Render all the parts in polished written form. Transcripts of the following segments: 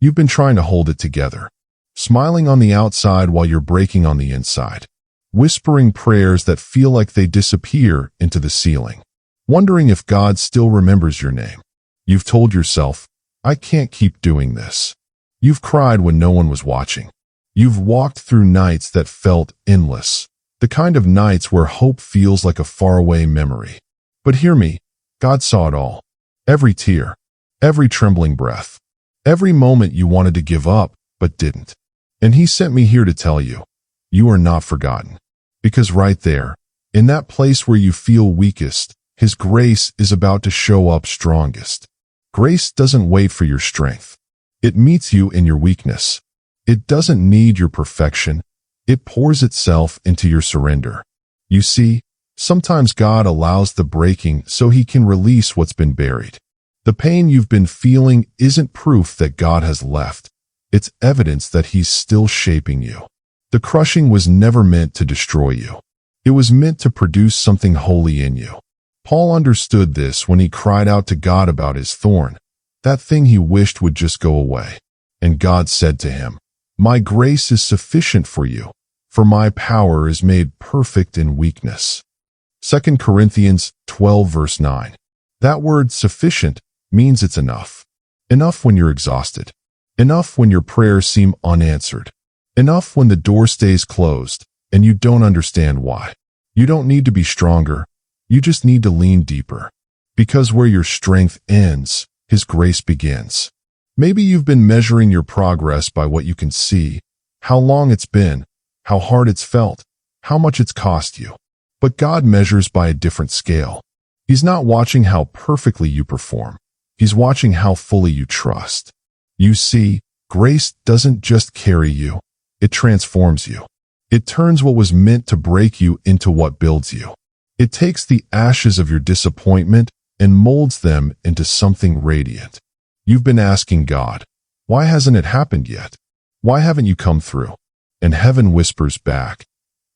You've been trying to hold it together, smiling on the outside while you're breaking on the inside, whispering prayers that feel like they disappear into the ceiling, wondering if God still remembers your name. You've told yourself, I can't keep doing this. You've cried when no one was watching. You've walked through nights that felt endless, the kind of nights where hope feels like a faraway memory. But hear me, God saw it all. Every tear, every trembling breath, every moment you wanted to give up but didn't. And He sent me here to tell you, you are not forgotten. Because right there, in that place where you feel weakest, His grace is about to show up strongest. Grace doesn't wait for your strength. It meets you in your weakness. It doesn't need your perfection. It pours itself into your surrender. You see, sometimes God allows the breaking so He can release what's been buried. The pain you've been feeling isn't proof that God has left. It's evidence that He's still shaping you. The crushing was never meant to destroy you. It was meant to produce something holy in you. Paul understood this when he cried out to God about his thorn, that thing he wished would just go away. And God said to him, My grace is sufficient for you, for my power is made perfect in weakness. 2 Corinthians 12 verse 9. That word sufficient means it's enough. Enough when you're exhausted. Enough when your prayers seem unanswered. Enough when the door stays closed and you don't understand why. You don't need to be stronger. You just need to lean deeper. Because where your strength ends, His grace begins. Maybe you've been measuring your progress by what you can see, how long it's been, how hard it's felt, how much it's cost you. But God measures by a different scale. He's not watching how perfectly you perform. He's watching how fully you trust. You see, grace doesn't just carry you. It transforms you. It turns what was meant to break you into what builds you. It takes the ashes of your disappointment and molds them into something radiant. You've been asking God, why hasn't it happened yet? Why haven't you come through? And heaven whispers back,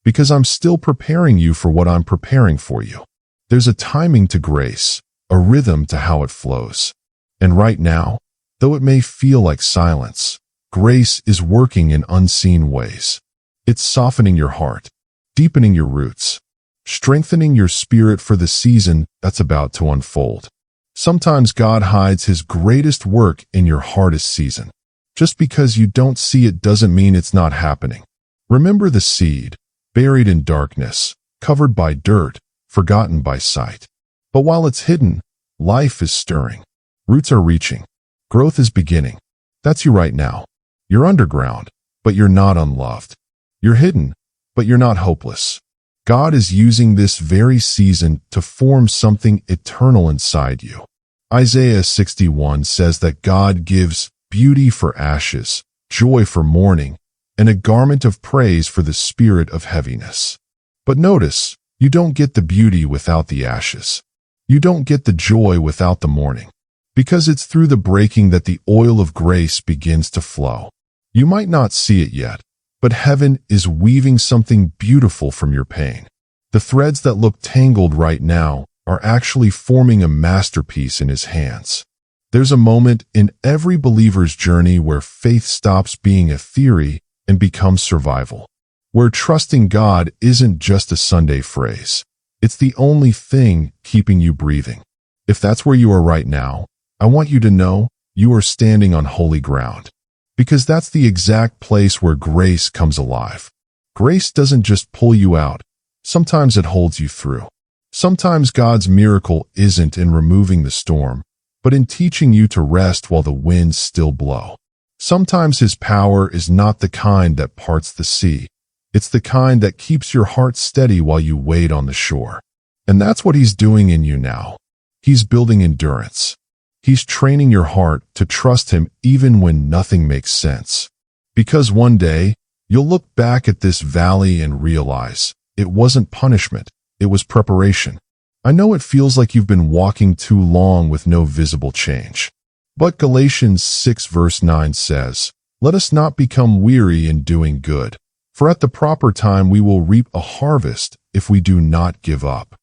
because I'm still preparing you for what I'm preparing for you. There's a timing to grace, a rhythm to how it flows. And right now, though it may feel like silence, grace is working in unseen ways. It's softening your heart, deepening your roots, strengthening your spirit for the season that's about to unfold. Sometimes God hides His greatest work in your hardest season. Just because you don't see it doesn't mean it's not happening. Remember the seed, buried in darkness, covered by dirt, forgotten by sight. But while it's hidden, life is stirring. Roots are reaching. Growth is beginning. That's you right now. You're underground, but you're not unloved. You're hidden, but you're not hopeless. God is using this very season to form something eternal inside you. Isaiah 61 says that God gives beauty for ashes, joy for mourning, and a garment of praise for the spirit of heaviness. But notice, you don't get the beauty without the ashes. You don't get the joy without the mourning. Because it's through the breaking that the oil of grace begins to flow. You might not see it yet, but heaven is weaving something beautiful from your pain. The threads that look tangled right now are actually forming a masterpiece in His hands. There's a moment in every believer's journey where faith stops being a theory and becomes survival. Where trusting God isn't just a Sunday phrase. It's the only thing keeping you breathing. If that's where you are right now, I want you to know you are standing on holy ground. Because that's the exact place where grace comes alive. Grace doesn't just pull you out. Sometimes it holds you through. Sometimes God's miracle isn't in removing the storm, but in teaching you to rest while the winds still blow. Sometimes His power is not the kind that parts the sea. It's the kind that keeps your heart steady while you wait on the shore. And that's what He's doing in you now. He's building endurance. He's training your heart to trust Him even when nothing makes sense. Because one day, you'll look back at this valley and realize it wasn't punishment, it was preparation. I know it feels like you've been walking too long with no visible change. But Galatians 6 verse 9 says, Let us not become weary in doing good, for at the proper time we will reap a harvest if we do not give up.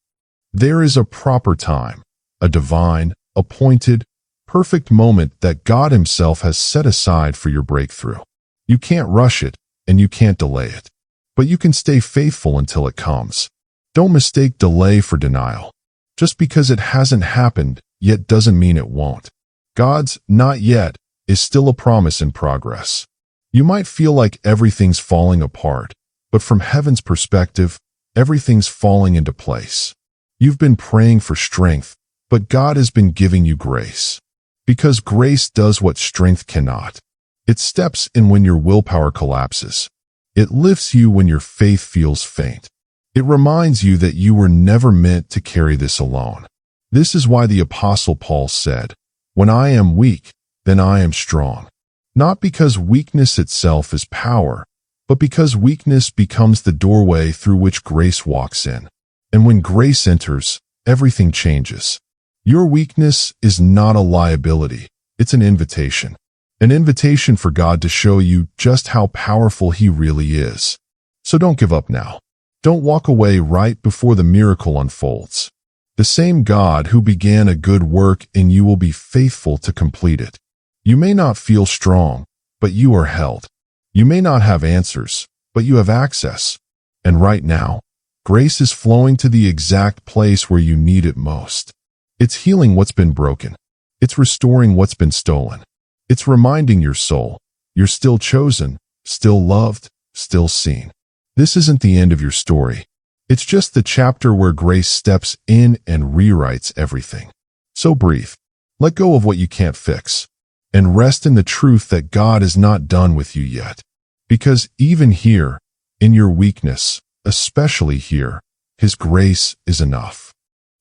There is a proper time, a divine, appointed, perfect moment that God Himself has set aside for your breakthrough. You can't rush it, and you can't delay it. But you can stay faithful until it comes. Don't mistake delay for denial. Just because it hasn't happened yet doesn't mean it won't. God's "not yet" is still a promise in progress. You might feel like everything's falling apart, but from heaven's perspective, everything's falling into place. You've been praying for strength, but God has been giving you grace. Because grace does what strength cannot. It steps in when your willpower collapses. It lifts you when your faith feels faint. It reminds you that you were never meant to carry this alone. This is why the Apostle Paul said, "When I am weak, then I am strong." Not because weakness itself is power, but because weakness becomes the doorway through which grace walks in. And when grace enters, everything changes. Your weakness is not a liability, it's an invitation. An invitation for God to show you just how powerful He really is. So don't give up now. Don't walk away right before the miracle unfolds. The same God who began a good work in you will be faithful to complete it. You may not feel strong, but you are held. You may not have answers, but you have access. And right now, grace is flowing to the exact place where you need it most. It's healing what's been broken. It's restoring what's been stolen. It's reminding your soul, you're still chosen, still loved, still seen. This isn't the end of your story. It's just the chapter where grace steps in and rewrites everything. So breathe. Let go of what you can't fix. And rest in the truth that God is not done with you yet. Because even here, in your weakness, especially here, His grace is enough.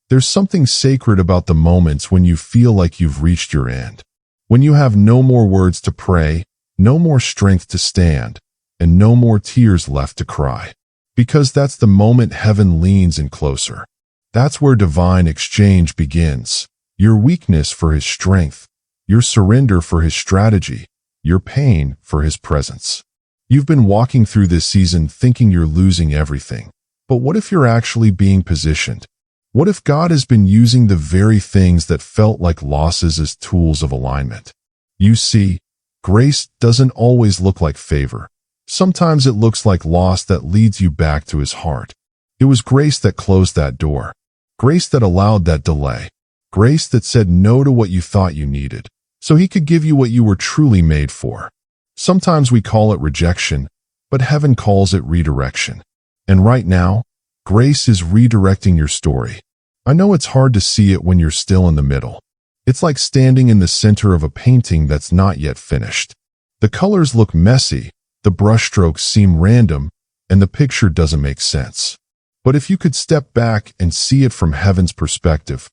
There's something sacred about the moments when you feel like you've reached your end. When you have no more words to pray, no more strength to stand, and no more tears left to cry. Because that's the moment heaven leans in closer. That's where divine exchange begins. Your weakness for His strength, your surrender for His strategy, your pain for His presence. You've been walking through this season thinking you're losing everything. But what if you're actually being positioned? What if God has been using the very things that felt like losses as tools of alignment? You see, grace doesn't always look like favor. Sometimes it looks like loss that leads you back to His heart. It was grace that closed that door. Grace that allowed that delay. Grace that said no to what you thought you needed, so He could give you what you were truly made for. Sometimes we call it rejection, but heaven calls it redirection. And right now, grace is redirecting your story. I know it's hard to see it when you're still in the middle. It's like standing in the center of a painting that's not yet finished. The colors look messy, the brushstrokes seem random, and the picture doesn't make sense. But if you could step back and see it from heaven's perspective,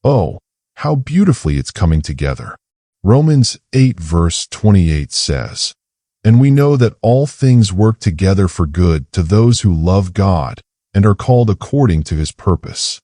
oh, how beautifully it's coming together. Romans 8 verse 28 says, "And we know that all things work together for good to those who love God and are called according to His purpose."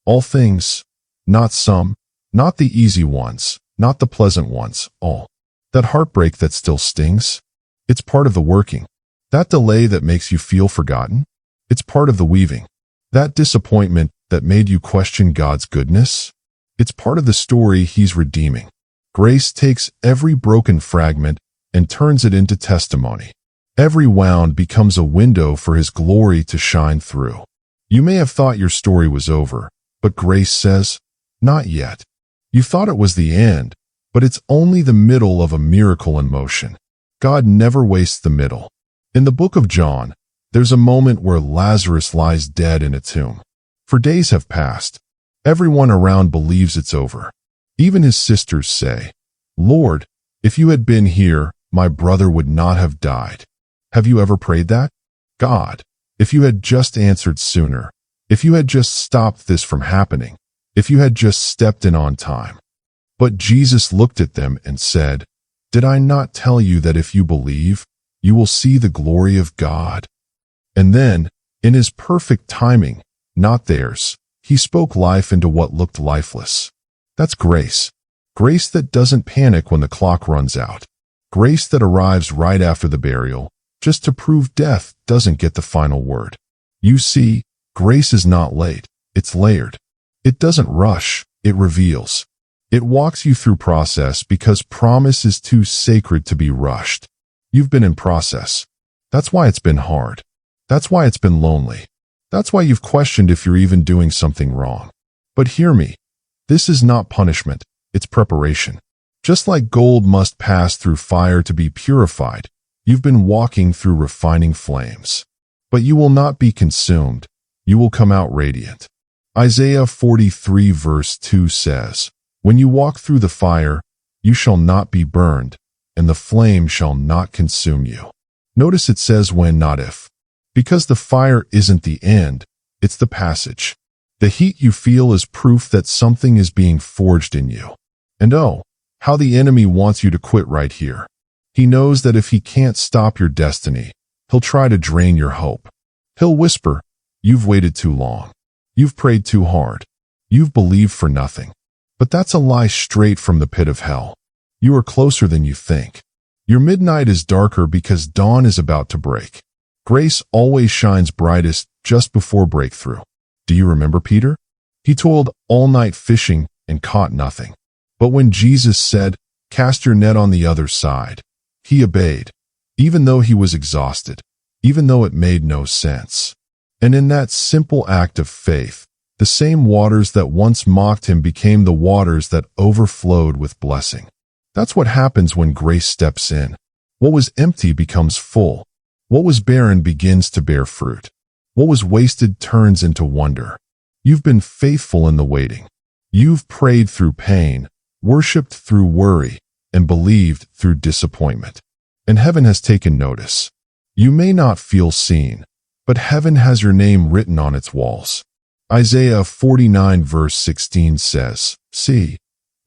All things, not some, not the easy ones, not the pleasant ones, all. That heartbreak that still stings, it's part of the working. That delay that makes you feel forgotten, it's part of the weaving. That disappointment that made you question God's goodness, it's part of the story He's redeeming. Grace takes every broken fragment and turns it into testimony. Every wound becomes a window for His glory to shine through. You may have thought your story was over, but grace says, not yet. You thought it was the end, but it's only the middle of a miracle in motion. God never wastes the middle. In the book of John, there's a moment where Lazarus lies dead in a tomb. For days have passed. Everyone around believes it's over. Even his sisters say, "Lord, if you had been here, my brother would not have died." Have you ever prayed that? God, if you had just answered sooner, if you had just stopped this from happening, if you had just stepped in on time. But Jesus looked at them and said, "Did I not tell you that if you believe, you will see the glory of God?" And then, in His perfect timing, not theirs, He spoke life into what looked lifeless. That's grace. Grace that doesn't panic when the clock runs out. Grace that arrives right after the burial, just to prove death doesn't get the final word. You see, grace is not late, it's layered. It doesn't rush, it reveals. It walks you through process because promise is too sacred to be rushed. You've been in process. That's why it's been hard. That's why it's been lonely. That's why you've questioned if you're even doing something wrong. But hear me. This is not punishment. It's preparation. Just like gold must pass through fire to be purified, you've been walking through refining flames. But you will not be consumed. You will come out radiant. Isaiah 43 verse 2 says, "When you walk through the fire, you shall not be burned, and the flame shall not consume you." Notice it says when, not if. Because the fire isn't the end, it's the passage. The heat you feel is proof that something is being forged in you. And oh, how the enemy wants you to quit right here. He knows that if he can't stop your destiny, he'll try to drain your hope. He'll whisper, "You've waited too long. You've prayed too hard. You've believed for nothing." But that's a lie straight from the pit of hell. You are closer than you think. Your midnight is darker because dawn is about to break. Grace always shines brightest just before breakthrough. Do you remember Peter? He toiled all night fishing and caught nothing. But when Jesus said, "Cast your net on the other side," he obeyed, even though he was exhausted, even though it made no sense. And in that simple act of faith, the same waters that once mocked him became the waters that overflowed with blessing. That's what happens when grace steps in. What was empty becomes full. What was barren begins to bear fruit. What was wasted turns into wonder. You've been faithful in the waiting. You've prayed through pain, worshipped through worry, and believed through disappointment. And heaven has taken notice. You may not feel seen, but heaven has your name written on its walls. Isaiah 49 verse 16 says, "See,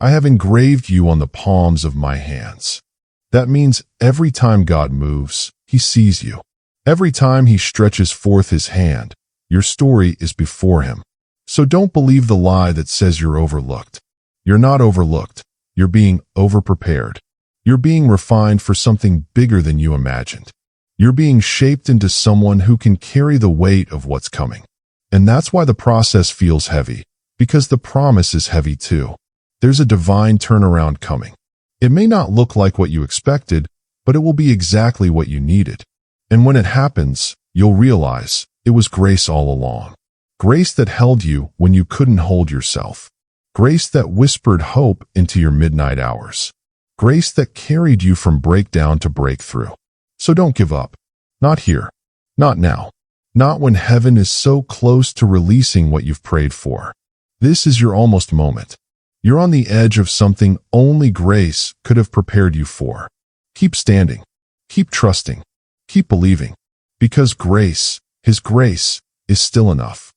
I have engraved you on the palms of my hands." That means every time God moves, he sees you. Every time he stretches forth his hand, your story is before him. So don't believe the lie that says you're overlooked. You're not overlooked. You're being overprepared. You're being refined for something bigger than you imagined. You're being shaped into someone who can carry the weight of what's coming. And that's why the process feels heavy, because the promise is heavy too. There's a divine turnaround coming. It may not look like what you expected, but it will be exactly what you needed. And when it happens, you'll realize it was grace all along. Grace that held you when you couldn't hold yourself. Grace that whispered hope into your midnight hours. Grace that carried you from breakdown to breakthrough. So don't give up. Not here. Not now. Not when heaven is so close to releasing what you've prayed for. This is your almost moment. You're on the edge of something only grace could have prepared you for. Keep standing. Keep trusting. Keep believing. Because grace, his grace, is still enough.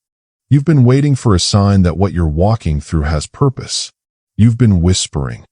You've been waiting for a sign that what you're walking through has purpose. You've been whispering,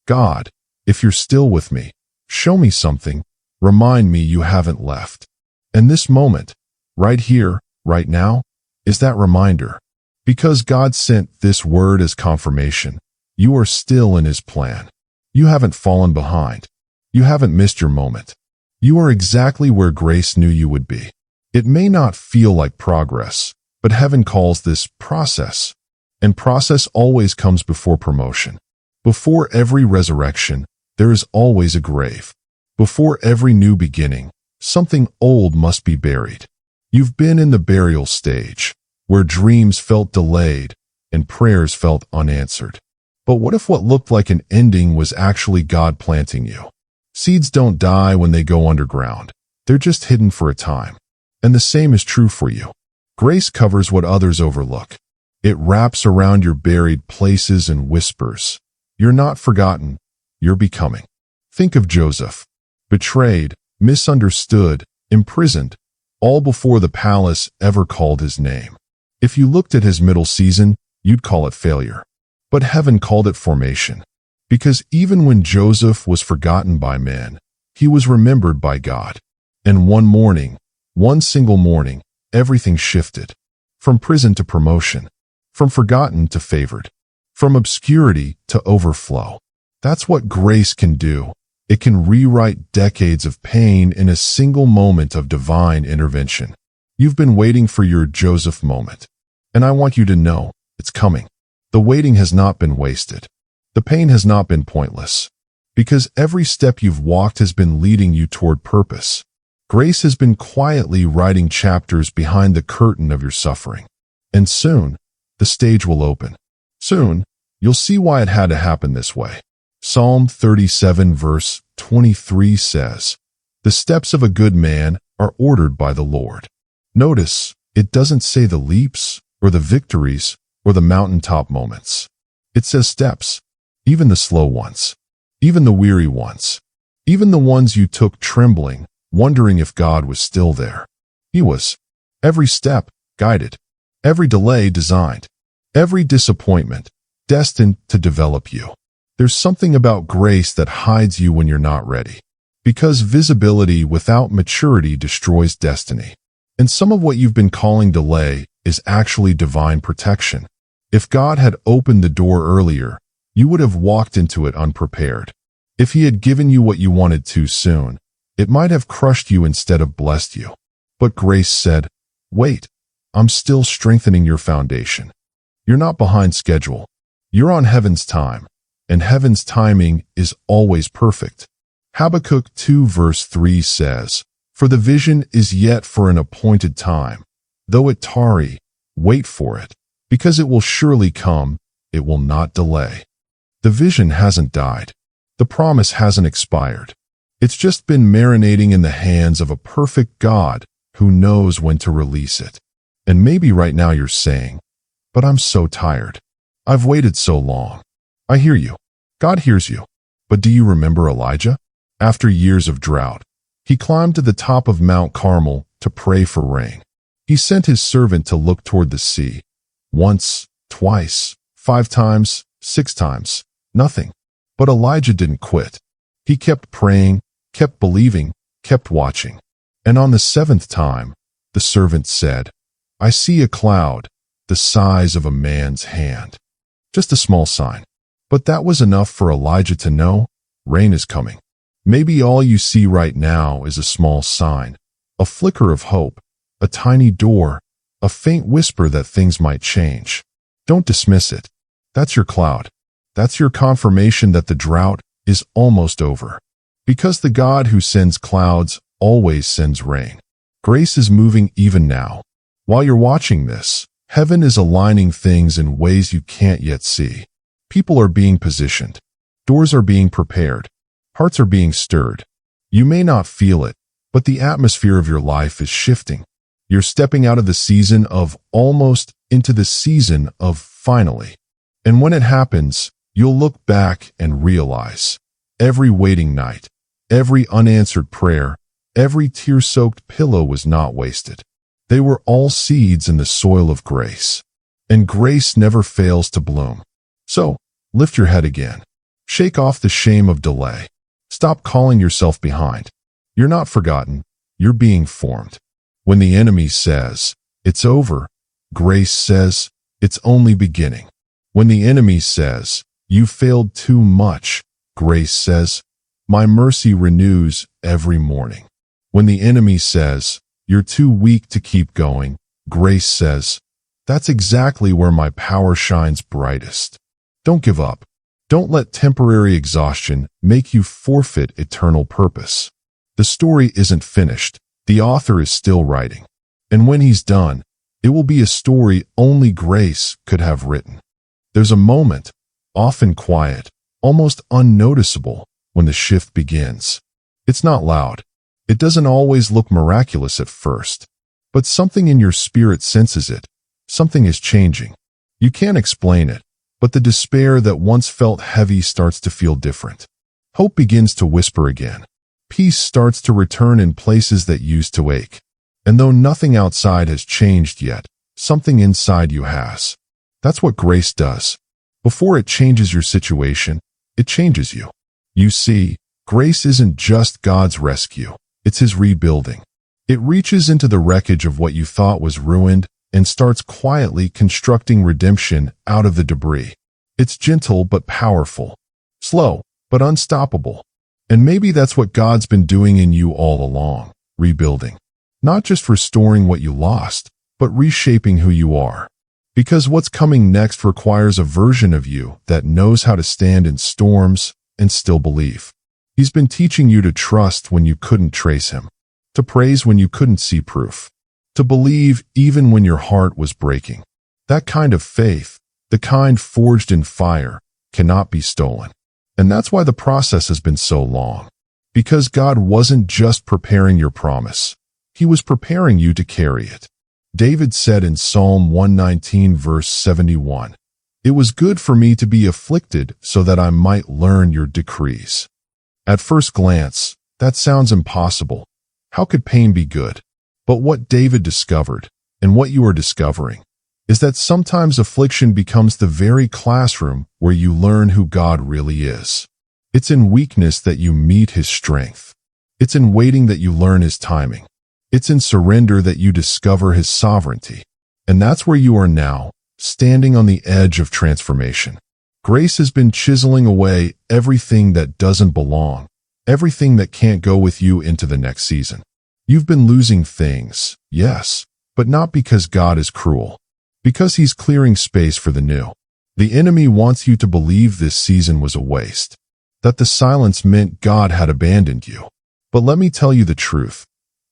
"God, if you're still with me, show me something. Remind me you haven't left." And this moment, right here, right now, is that reminder. Because God sent this word as confirmation, you are still in his plan. You haven't fallen behind. You haven't missed your moment. You are exactly where grace knew you would be. It may not feel like progress, but heaven calls this process. And process always comes before promotion. Before every resurrection, there is always a grave. Before every new beginning, something old must be buried. You've been in the burial stage, where dreams felt delayed and prayers felt unanswered. But what if what looked like an ending was actually God planting you? Seeds don't die when they go underground. They're just hidden for a time. And the same is true for you. Grace covers what others overlook. It wraps around your buried places and whispers, "You're not forgotten. You're becoming." Think of Joseph. Betrayed, misunderstood, imprisoned, all before the palace ever called his name. If you looked at his middle season, you'd call it failure. But heaven called it formation. Because even when Joseph was forgotten by men, he was remembered by God. And one morning, one single morning, everything shifted. From prison to promotion. From forgotten to favored. From obscurity to overflow. That's what grace can do. It can rewrite decades of pain in a single moment of divine intervention. You've been waiting for your Joseph moment. And I want you to know, it's coming. The waiting has not been wasted. The pain has not been pointless, because every step you've walked has been leading you toward purpose. Grace has been quietly writing chapters behind the curtain of your suffering. And soon, the stage will open. Soon, you'll see why it had to happen this way. Psalm 37 verse 23 says, "The steps of a good man are ordered by the Lord." Notice, it doesn't say the leaps, or the victories, or the mountaintop moments. It says steps, even the slow ones, even the weary ones, even the ones you took trembling, wondering if God was still there. He was. Every step, guided. Every delay, designed. Every disappointment, destined to develop you. There's something about grace that hides you when you're not ready. Because visibility without maturity destroys destiny. And some of what you've been calling delay is actually divine protection. If God had opened the door earlier, you would have walked into it unprepared. If He had given you what you wanted too soon, it might have crushed you instead of blessed you. But grace said, "Wait, I'm still strengthening your foundation." You're not behind schedule. You're on heaven's time, and heaven's timing is always perfect. Habakkuk 2 verse 3 says, "For the vision is yet for an appointed time. Though it tarry, wait for it, because it will surely come, it will not delay." The vision hasn't died. The promise hasn't expired. It's just been marinating in the hands of a perfect God who knows when to release it. And maybe right now you're saying, "But I'm so tired. I've waited so long." I hear you. God hears you. But do you remember Elijah? After years of drought, he climbed to the top of Mount Carmel to pray for rain. He sent his servant to look toward the sea. Once, twice, 5 times, 6 times, nothing. But Elijah didn't quit. He kept praying, kept believing, kept watching. And on the 7th time, the servant said, "I see a cloud, the size of a man's hand." Just a small sign. But that was enough for Elijah to know rain is coming. Maybe all you see right now is a small sign, a flicker of hope, a tiny door, a faint whisper that things might change. Don't dismiss it. That's your cloud. That's your confirmation that the drought is almost over. Because the God who sends clouds always sends rain. Grace is moving even now. While you're watching this, heaven is aligning things in ways you can't yet see. People are being positioned. Doors are being prepared. Hearts are being stirred. You may not feel it, but the atmosphere of your life is shifting. You're stepping out of the season of almost into the season of finally. And when it happens, you'll look back and realize every waiting night, every unanswered prayer, every tear-soaked pillow was not wasted. They were all seeds in the soil of grace. And grace never fails to bloom. So, lift your head again. Shake off the shame of delay. Stop calling yourself behind. You're not forgotten. You're being formed. When the enemy says, "It's over," grace says, "It's only beginning." When the enemy says, "You failed too much," grace says, "My mercy renews every morning." When the enemy says, "You're too weak to keep going," grace says, "That's exactly where my power shines brightest." Don't give up. Don't let temporary exhaustion make you forfeit eternal purpose. The story isn't finished. The author is still writing. And when he's done, it will be a story only grace could have written. There's a moment, often quiet, almost unnoticeable, when the shift begins. It's not loud. It doesn't always look miraculous at first. But something in your spirit senses it. Something is changing. You can't explain it, but the despair that once felt heavy starts to feel different. Hope begins to whisper again. Peace starts to return in places that used to ache. And though nothing outside has changed yet, something inside you has. That's what grace does. Before it changes your situation, it changes you. You see, grace isn't just God's rescue. It's His rebuilding. It reaches into the wreckage of what you thought was ruined and starts quietly constructing redemption out of the debris. It's gentle but powerful, slow but unstoppable. And maybe that's what God's been doing in you all along, rebuilding. Not just restoring what you lost, but reshaping who you are. Because what's coming next requires a version of you that knows how to stand in storms and still believe. He's been teaching you to trust when you couldn't trace him, to praise when you couldn't see proof, to believe even when your heart was breaking. That kind of faith, the kind forged in fire, cannot be stolen. And that's why the process has been so long. Because God wasn't just preparing your promise. He was preparing you to carry it. David said in Psalm 119 verse 71, "It was good for me to be afflicted so that I might learn your decrees." At first glance, that sounds impossible. How could pain be good? But what David discovered, and what you are discovering, is that sometimes affliction becomes the very classroom where you learn who God really is. It's in weakness that you meet his strength. It's in waiting that you learn his timing. It's in surrender that you discover his sovereignty. And that's where you are now, standing on the edge of transformation. Grace has been chiseling away everything that doesn't belong, everything that can't go with you into the next season. You've been losing things, yes, but not because God is cruel. Because he's clearing space for the new. The enemy wants you to believe this season was a waste, that the silence meant God had abandoned you. But let me tell you the truth.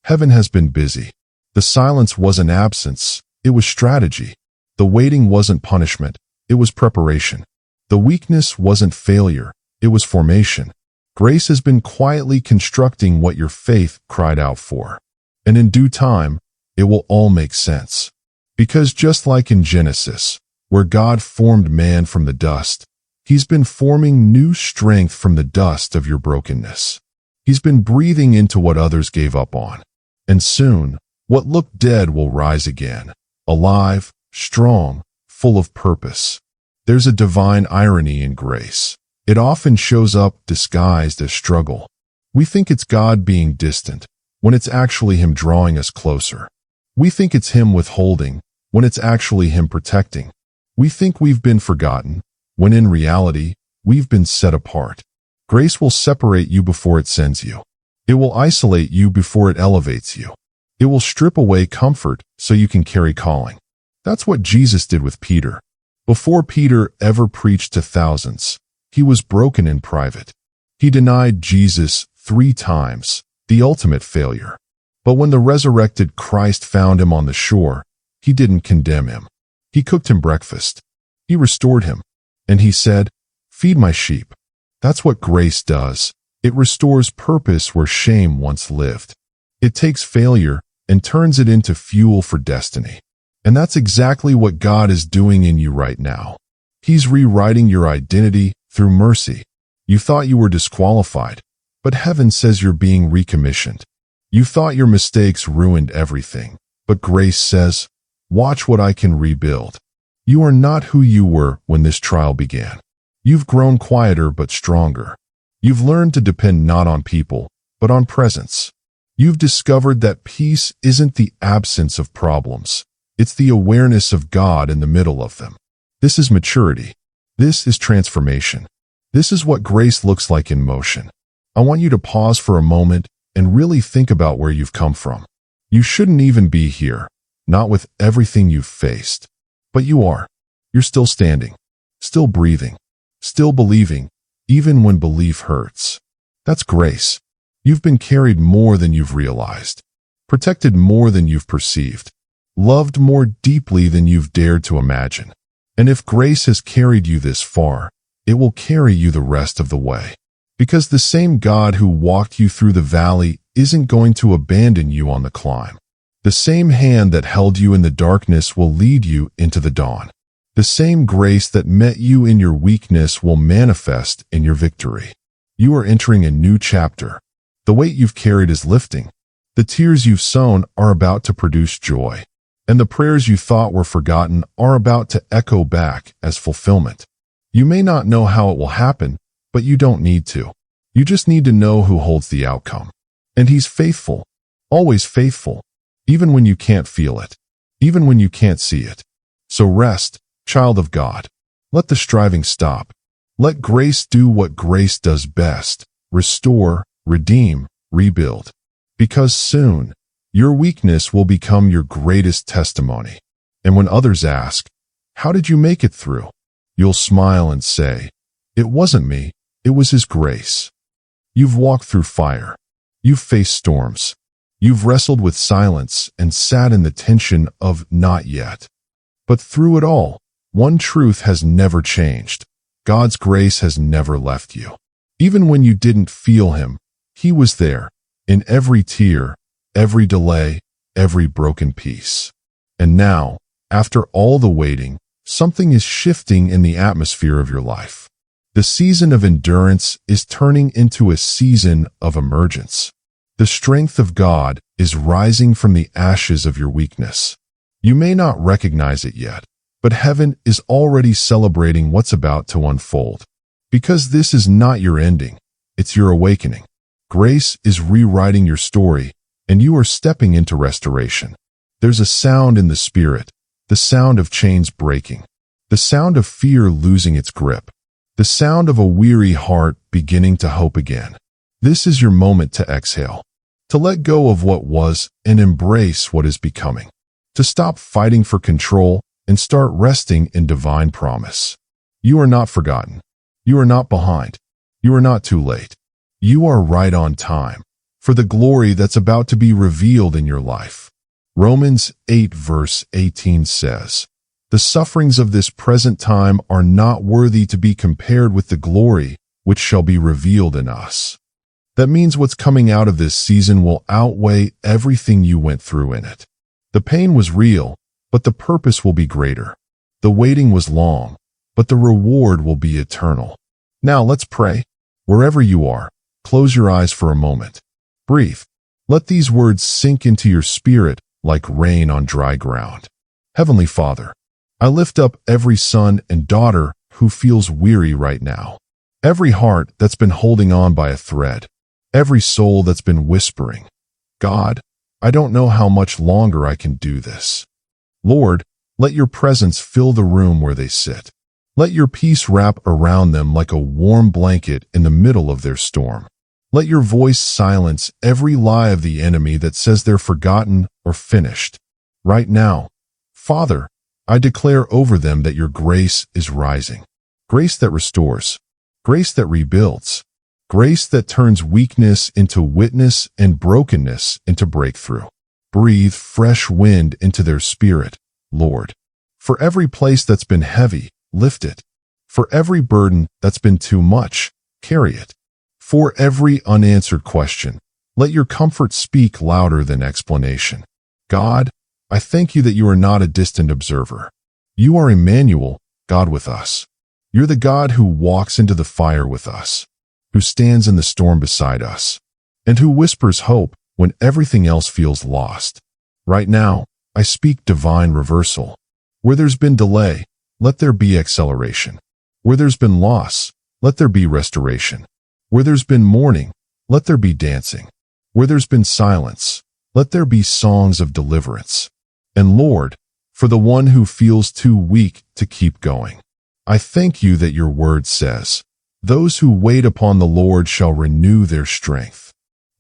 Heaven has been busy. The silence wasn't absence, it was strategy. The waiting wasn't punishment, it was preparation. The weakness wasn't failure, it was formation. Grace has been quietly constructing what your faith cried out for. And in due time, it will all make sense. Because just like in Genesis, where God formed man from the dust, he's been forming new strength from the dust of your brokenness. He's been breathing into what others gave up on. And soon, what looked dead will rise again, alive, strong, full of purpose. There's a divine irony in grace. It often shows up disguised as struggle. We think it's God being distant, when it's actually him drawing us closer. We think it's him withholding, when it's actually him protecting. We think we've been forgotten, when in reality, we've been set apart. Grace will separate you before it sends you. It will isolate you before it elevates you. It will strip away comfort so you can carry calling. That's what Jesus did with Peter. Before Peter ever preached to thousands, he was broken in private. He denied Jesus 3 times, the ultimate failure. But when the resurrected Christ found him on the shore, he didn't condemn him. He cooked him breakfast. He restored him. And he said, "Feed my sheep." That's what grace does. It restores purpose where shame once lived. It takes failure and turns it into fuel for destiny. And that's exactly what God is doing in you right now. He's rewriting your identity through mercy. You thought you were disqualified, but heaven says you're being recommissioned. You thought your mistakes ruined everything, but grace says, "Watch what I can rebuild." You are not who you were when this trial began. You've grown quieter but stronger. You've learned to depend not on people, but on presence. You've discovered that peace isn't the absence of problems. It's the awareness of God in the middle of them. This is maturity. This is transformation. This is what grace looks like in motion. I want you to pause for a moment and really think about where you've come from. You shouldn't even be here, not with everything you've faced. But you are. You're still standing, still breathing, still believing, even when belief hurts. That's grace. You've been carried more than you've realized, protected more than you've perceived, loved more deeply than you've dared to imagine. And if grace has carried you this far, it will carry you the rest of the way. Because the same God who walked you through the valley isn't going to abandon you on the climb. The same hand that held you in the darkness will lead you into the dawn. The same grace that met you in your weakness will manifest in your victory. You are entering a new chapter. The weight you've carried is lifting. The tears you've sown are about to produce joy. And the prayers you thought were forgotten are about to echo back as fulfillment. You may not know how it will happen, but you don't need to. You just need to know who holds the outcome. And he's faithful, always faithful, even when you can't feel it, even when you can't see it. So rest, child of God. Let the striving stop. Let grace do what grace does best: restore, redeem, rebuild. Because soon, your weakness will become your greatest testimony. And when others ask, How did you make it through? You'll smile and say, "It wasn't me, it was His grace." You've walked through fire. You've faced storms. You've wrestled with silence and sat in the tension of not yet. But through it all, one truth has never changed. God's grace has never left you. Even when you didn't feel Him, He was there, in every tear, every delay, every broken piece. And now, after all the waiting, something is shifting in the atmosphere of your life. The season of endurance is turning into a season of emergence. The strength of God is rising from the ashes of your weakness. You may not recognize it yet, but heaven is already celebrating what's about to unfold. Because this is not your ending, it's your awakening. Grace is rewriting your story, and you are stepping into restoration. There's a sound in the spirit, the sound of chains breaking, the sound of fear losing its grip, the sound of a weary heart beginning to hope again. This is your moment to exhale, to let go of what was and embrace what is becoming, to stop fighting for control and start resting in divine promise. You are not forgotten. You are not behind. You are not too late. You are right on time for the glory that's about to be revealed in your life. Romans 8 verse 18 says, "The sufferings of this present time are not worthy to be compared with the glory which shall be revealed in us." That means what's coming out of this season will outweigh everything you went through in it. The pain was real, but the purpose will be greater. The waiting was long, but the reward will be eternal. Now let's pray. Wherever you are, close your eyes for a moment. Breathe. Let these words sink into your spirit like rain on dry ground. Heavenly Father, I lift up every son and daughter who feels weary right now. Every heart that's been holding on by a thread. Every soul that's been whispering, "God, I don't know how much longer I can do this." Lord, let your presence fill the room where they sit. Let your peace wrap around them like a warm blanket in the middle of their storm. Let your voice silence every lie of the enemy that says they're forgotten or finished. Right now, Father, I declare over them that your grace is rising. Grace that restores. Grace that rebuilds. Grace that turns weakness into witness and brokenness into breakthrough. Breathe fresh wind into their spirit, Lord. For every place that's been heavy, lift it. For every burden that's been too much, carry it. For every unanswered question, let your comfort speak louder than explanation. God, I thank you that you are not a distant observer. You are Emmanuel, God with us. You're the God who walks into the fire with us, who stands in the storm beside us, and who whispers hope when everything else feels lost. Right now, I speak divine reversal. Where there's been delay, let there be acceleration. Where there's been loss, let there be restoration. Where there's been mourning, let there be dancing. Where there's been silence, let there be songs of deliverance. And Lord, for the one who feels too weak to keep going, I thank you that your word says, "Those who wait upon the Lord shall renew their strength."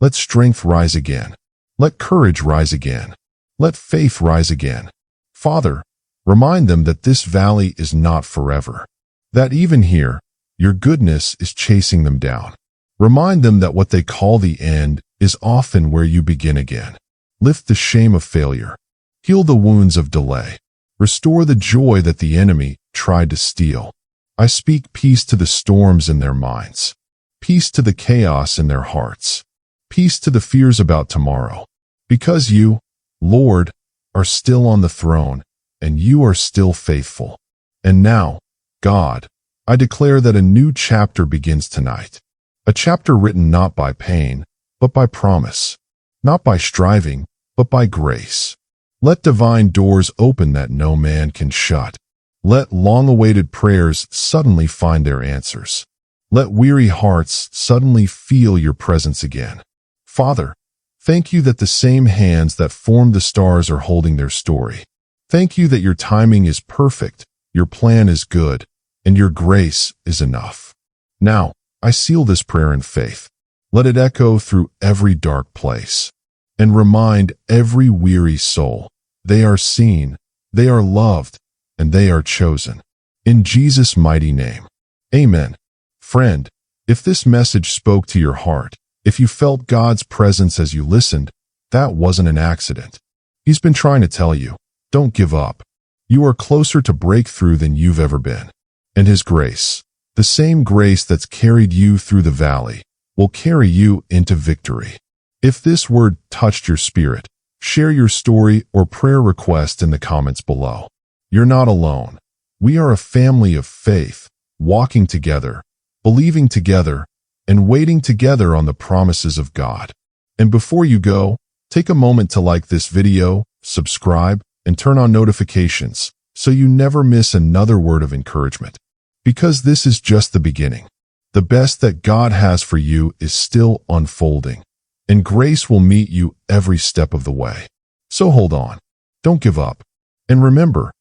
Let strength rise again. Let courage rise again. Let faith rise again. Father, remind them that this valley is not forever, that even here, your goodness is chasing them down. Remind them that what they call the end is often where you begin again. Lift the shame of failure. Heal the wounds of delay. Restore the joy that the enemy tried to steal. I speak peace to the storms in their minds, peace to the chaos in their hearts, peace to the fears about tomorrow. Because you, Lord, are still on the throne, and you are still faithful. And now, God, I declare that a new chapter begins tonight. A chapter written not by pain, but by promise. Not by striving, but by grace. Let divine doors open that no man can shut. Let long-awaited prayers suddenly find their answers. Let weary hearts suddenly feel your presence again. Father, thank you that the same hands that formed the stars are holding their story. Thank you that your timing is perfect, your plan is good, and your grace is enough. Now, I seal this prayer in faith. Let it echo through every dark place and remind every weary soul they are seen, they are loved, and they are chosen. In Jesus' mighty name. Amen. Friend, if this message spoke to your heart, if you felt God's presence as you listened, that wasn't an accident. He's been trying to tell you, don't give up. You are closer to breakthrough than you've ever been. And His grace, the same grace that's carried you through the valley, will carry you into victory. If this word touched your spirit, share your story or prayer request in the comments below. You're not alone. We are a family of faith, walking together, believing together, and waiting together on the promises of God. And before you go, take a moment to like this video, subscribe, and turn on notifications so you never miss another word of encouragement. Because this is just the beginning. The best that God has for you is still unfolding, and grace will meet you every step of the way. So hold on. Don't give up. And remember,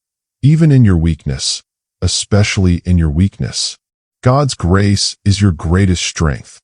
even in your weakness, especially in your weakness, God's grace is your greatest strength.